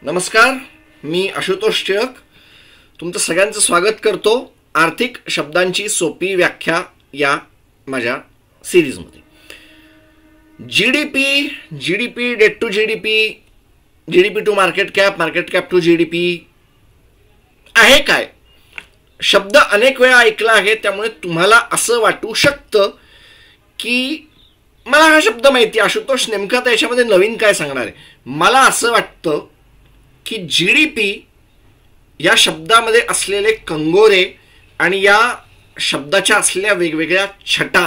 नमस्कार, मी आशुतोष टिळक तुमचं सगळ्यांचं स्वागत करतो आर्थिक शब्दांची सोपी व्याख्या या माझ्या सिरीजमध्ये. GDP, debt to GDP to market cap to GDP आहे काय? शब्द अनेक वेळा ऐकला आहे, त्यामुळे तुम्हाला असं वाटू शकतं की मला हा शब्द माहिती, आशुतोष नेमका त्याच्यामध्ये नवीन काय सांगणार आहे. मला असं वाटतं की जीडीपी या शब्दामध्ये असलेले कंगोरे आणि या शब्दाच्या असलेल्या वेगवेगळ्या छटा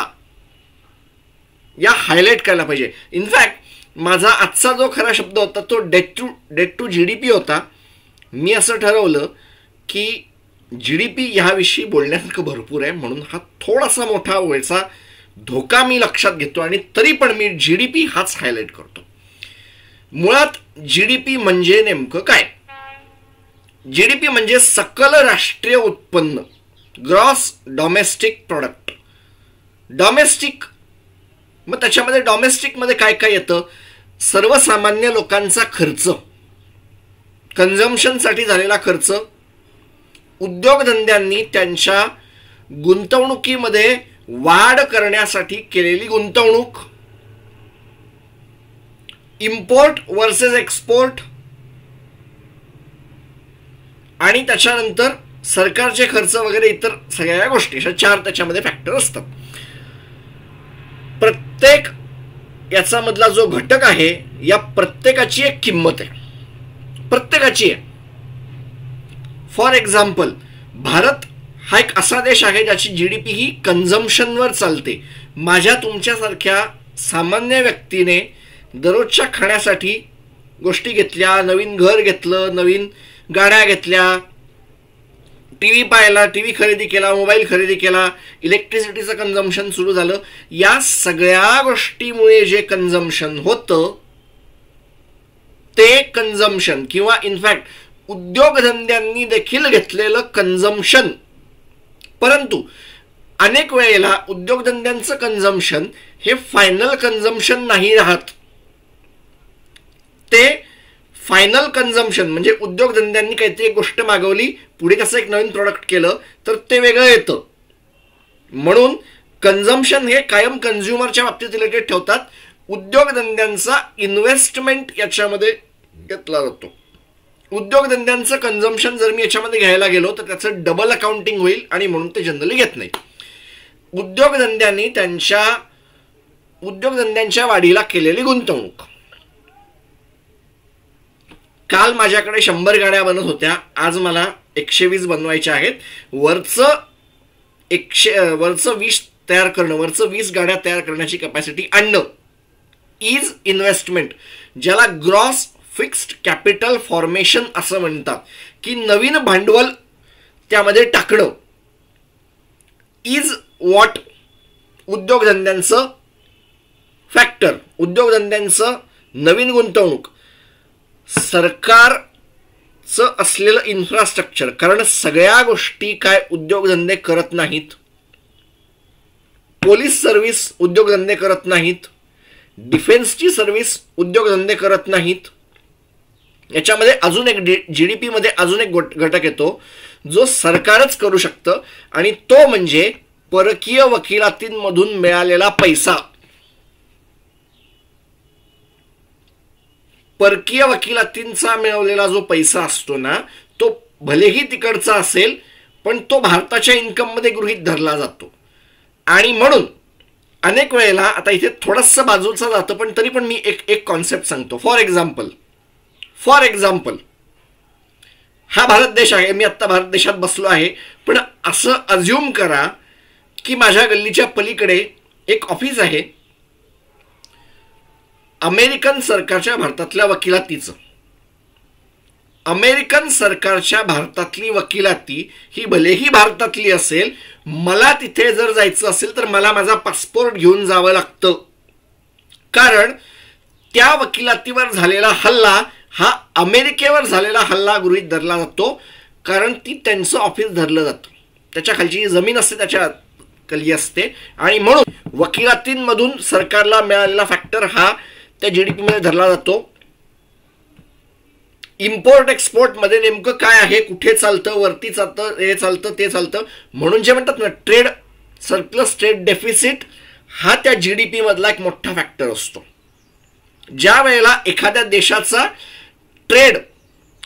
या हायलाइट करायला पाहिजे. इनफॅक्ट माझा आजचा जो खरा शब्द होता तो डेट टू जीडीपी होता. मी असं ठरवलं की जीडीपी ह्याविषयी बोलण्यासारखं भरपूर आहे, म्हणून हा थोडासा मोठा वेळचा धोका मी लक्षात घेतो आणि तरी पण मी जीडीपी हाच हायलाइट करतो. मुळात जीडीपी म्हणजे नेमकं काय? जीडीपी म्हणजे सकल राष्ट्रीय उत्पन्न, ग्रॉस डोमेस्टिक प्रोडक्ट. डोमेस्टिक, मग त्याच्यामध्ये डोमेस्टिकमध्ये काय काय येतं? सर्वसामान्य लोकांचा खर्च, कन्झम्पशनसाठी झालेला खर्च, उद्योगधंद्यांनी त्यांच्या गुंतवणुकीमध्ये वाढ करण्यासाठी केलेली गुंतवणूक, इम्पोर्ट वर्सेस एक्सपोर्ट, आणि त्याच्यानंतर सरकारचे खर्च वगैरे इतर सगळ्या गोष्टी. अशा 4 त्याच्यामध्ये फॅक्टर असतात. प्रत्येक याचा मधला जो घटक आहे या प्रत्येकाची एक किंमत आहे, प्रत्येकाची आहे. फॉर एक्झाम्पल, भारत हा एक असा देश आहे ज्याची जीडीपी ही कन्झम्पशनवर चालते. माझ्या तुमच्यासारख्या सामान्य व्यक्तीने दररोजच्या खाण्यासाठी गोष्टी घेतल्या, नवीन घर घेतलं, नवीन गाड्या घेतल्या, टीव्ही पाहिला, टीव्ही खरेदी केला, मोबाईल खरेदी केला, इलेक्ट्रिसिटीचं कन्झम्पशन सुरू झालं. या सगळ्या गोष्टीमुळे जे कन्झम्पशन होतं ते कन्झम्पशन, किंवा इनफॅक्ट उद्योगधंद्यांनी देखील घेतलेलं कन्झम्पशन. परंतु अनेक वेळेला उद्योगधंद्यांचं कन्झम्पशन हे फायनल कन्झम्पशन नाही राहत. ते फायनल कन्झम्पशन म्हणजे उद्योगधंद्यांनी काहीतरी एक गोष्ट मागवली, पुढे कसं एक नवीन प्रोडक्ट केलं तर ते वेगळं येतं. म्हणून कन्झम्पशन हे कायम कन्झ्युमरच्या बाबतीत रिलेटेड ठेवतात. उद्योगधंद्यांचा इन्व्हेस्टमेंट याच्यामध्ये घेतला जातो. उद्योगधंद्यांचं कन्झम्पशन जर मी याच्यामध्ये घ्यायला गेलो तर त्याचं डबल अकाउंटिंग होईल आणि म्हणून ते जनरली घेत नाही. उद्योगधंद्यांनी उद्योगधंद्यांच्या वाढीला केलेली गुंतवणूक. काल माझ्याकडे 100 गाड्या बनत होत्या, आज मला 120 बनवायच्या आहेत. वरचं 20 तयार करणं, वरचं 20 गाड्या तयार करण्याची कॅपॅसिटी आणणं इज इन्व्हेस्टमेंट, ज्याला ग्रॉस फिक्स्ड कॅपिटल फॉर्मेशन असं म्हणतात. की नवीन भांडवल त्यामध्ये टाकणं इज व्हॉट उद्योगधंद्यांचं फॅक्टर, उद्योगधंद्यांचं नवीन गुंतवणूक, सरकारचं असलेलं इन्फ्रास्ट्रक्चर. कारण सगळ्या गोष्टी काय उद्योगधंदे करत नाहीत. पोलीस सर्व्हिस उद्योगधंदे करत नाहीत, डिफेन्सची सर्व्हिस उद्योगधंदे करत नाहीत. याच्यामध्ये अजून एक जीडीपी मध्ये अजून एक घटक येतो जो सरकारच करू शकतं, आणि तो म्हणजे परकीय वकिलातींमधून मिळालेला पैसा. परकीय वकिलातींचा मिळवलेला जो पैसा असतो ना, तो भलेही तिकडचा असेल पण तो भारताच्या इन्कम मध्ये गृहीत धरला जातो. आणि म्हणून अनेक वेळेला, आता इथे थोडंसं बाजूचं जातं पण तरी पण मी एक कॉन्सेप्ट सांगतो. फॉर एक्झाम्पल हा भारत देश आहे, मी आत्ता भारत देशात बसलो आहे, पण असं अज्युम करा की माझ्या गल्लीच्या पलीकडे एक ऑफिस आहे अमेरिकन सरकारच्या भारतातल्या वकिलातीचं. अमेरिकन सरकारच्या भारतातली वकिलाती ही भलेही भारतातली असेल, मला तिथे जर जायचं असेल तर मला माझा पासपोर्ट घेऊन जावं लागतं. कारण त्या वकिलातीवर झालेला हल्ला हा अमेरिकेवर झालेला हल्ला गृहीत धरला जातो, कारण ती त्यांचं ऑफिस धरलं जातं, त्याच्या खालची जमीन असते त्याच्या खाली असते. आणि म्हणून वकिलातींमधून सरकारला मिळालेला फॅक्टर हा त्या जीडीपी मध्ये धरला जातो. इम्पोर्ट एक्सपोर्ट मध्ये नेमकं काय आहे, कुठे चालतं, वरती चालतं, हे चालतं, ते चालतं. म्हणून जे म्हणतात ना ट्रेड सरप्लस, ट्रेड डेफिसिट, हा त्या जीडीपी मधला एक मोठा फॅक्टर असतो. ज्या वेळेला एखाद्या देशाचा ट्रेड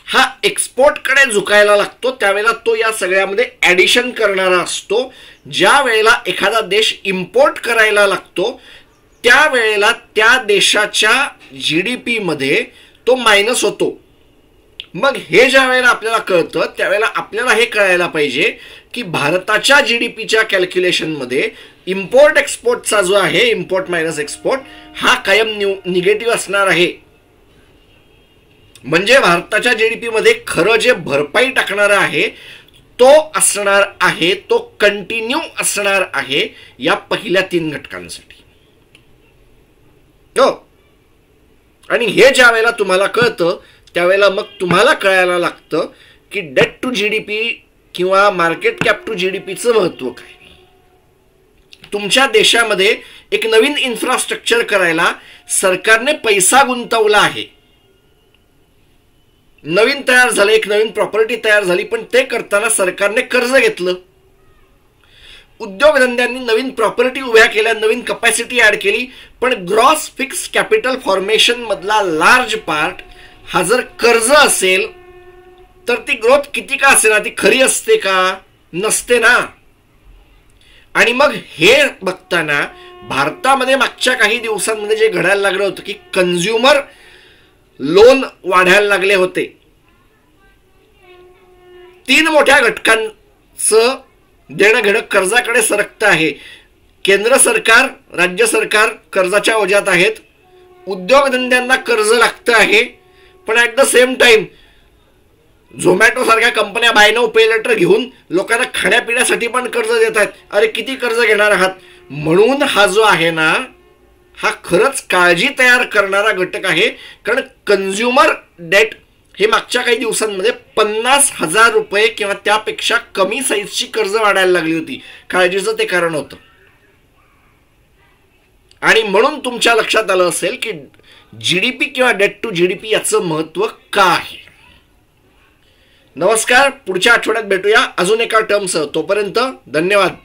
हा एक्सपोर्टकडे झुकायला लागतो त्यावेळेला तो या सगळ्यामध्ये ऍडिशन करणारा असतो. ज्या वेळेला एखादा देश इम्पोर्ट करायला लागतो त्यावेळेला त्या देशाच्या जीडीपी मध्ये तो मायनस होतो. मग हे ज्या वेळेला आपल्याला कळतं त्यावेळेला आपल्याला हे कळायला पाहिजे की भारताच्या जीडीपीच्या कॅल्क्युलेशन मध्ये इम्पोर्ट एक्सपोर्टचा जो आहे, इम्पोर्ट मायनस एक्सपोर्ट, हा कायम निगेटिव्ह असणार आहे. म्हणजे भारताच्या जीडीपी मध्ये खरं जे भरपाई टाकणारा आहे तो असणार आहे, तो कंटिन्यू असणार आहे या पहिल्या 3 घटकांसाठी. हो, आणि हे ज्या वेळेला तुम्हाला कळतं त्यावेळेला मग तुम्हाला कळायला लागतं की डेट टू जीडीपी किंवा मार्केट कॅप टू जीडीपीचं महत्व काय. तुमच्या देशामध्ये एक नवीन इन्फ्रास्ट्रक्चर करायला सरकारने पैसा गुंतवला आहे, नवीन तयार झालं, एक नवीन प्रॉपर्टी तयार झाली, पण ते करताना सरकारने कर्ज घेतलं. उद्योगधंद्यांनी नवीन प्रॉपर्टी उभ्या केल्या, नवीन कपॅसिटी ऍड केली, पण ग्रॉस फिक्स कॅपिटल फॉर्मेशन मधला लार्ज पार्ट हा जर कर्ज असेल तर ती ग्रोथ किती का असेल ना, ती खरी असते का? नसते ना. आणि मग हे बघताना भारतामध्ये मागच्या काही दिवसांमध्ये जे घडायला लागलं होतं की कन्झ्युमर लोन वाढायला लागले होते. 3 मोठ्या घटकांचं देणं घेणं कर्जाकडे सरकतं आहे. केंद्र सरकार, राज्य सरकार कर्जाच्या ओझ्यात आहेत, उद्योगधंद्यांना कर्ज लागतं आहे, पण at the same time Zomato सारख्या कंपन्या बाय नाऊ पे लेटर घेऊन लोकांना खाण्यापिण्यासाठी पण कर्ज देत आहेत. अरे किती कर्ज घेणार आहात? म्हणून हा जो आहे ना, हा खरंच काळजी तयार करणारा घटक आहे. कारण कन्झ्युमर डेट हे मागच्या काही दिवसांमध्ये 50,000 रुपये किंवा त्यापेक्षा कमी साईजची कर्ज वाढायला लागली होती. काळजीचं ते कारण होतं. आणि म्हणून तुमच्या लक्षात आलं असेल की जीडीपी किंवा डेट टू जीडीपी याचं महत्व का आहे. नमस्कार, पुढच्या आठवड्यात भेटूया अजून एका टर्मसह. तोपर्यंत धन्यवाद.